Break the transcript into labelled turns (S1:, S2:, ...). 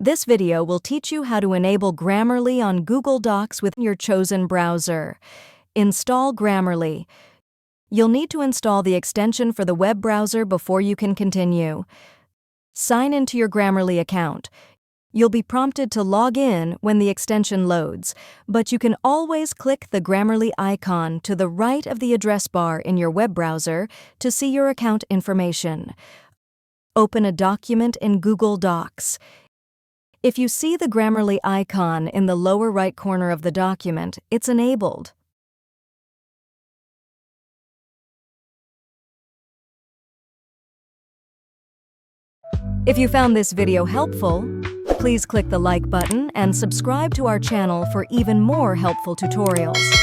S1: This video will teach you how to enable Grammarly on Google Docs with your chosen browser. Install Grammarly. You'll need to install the extension for the web browser before you can continue. Sign into your Grammarly account. You'll be prompted to log in when the extension loads, but you can always click the Grammarly icon to the right of the address bar in your web browser to see your account information. Open a document in Google Docs. If you see the Grammarly icon in the lower right corner of the document, it's enabled. If you found this video helpful, please click the like button and subscribe to our channel for even more helpful tutorials.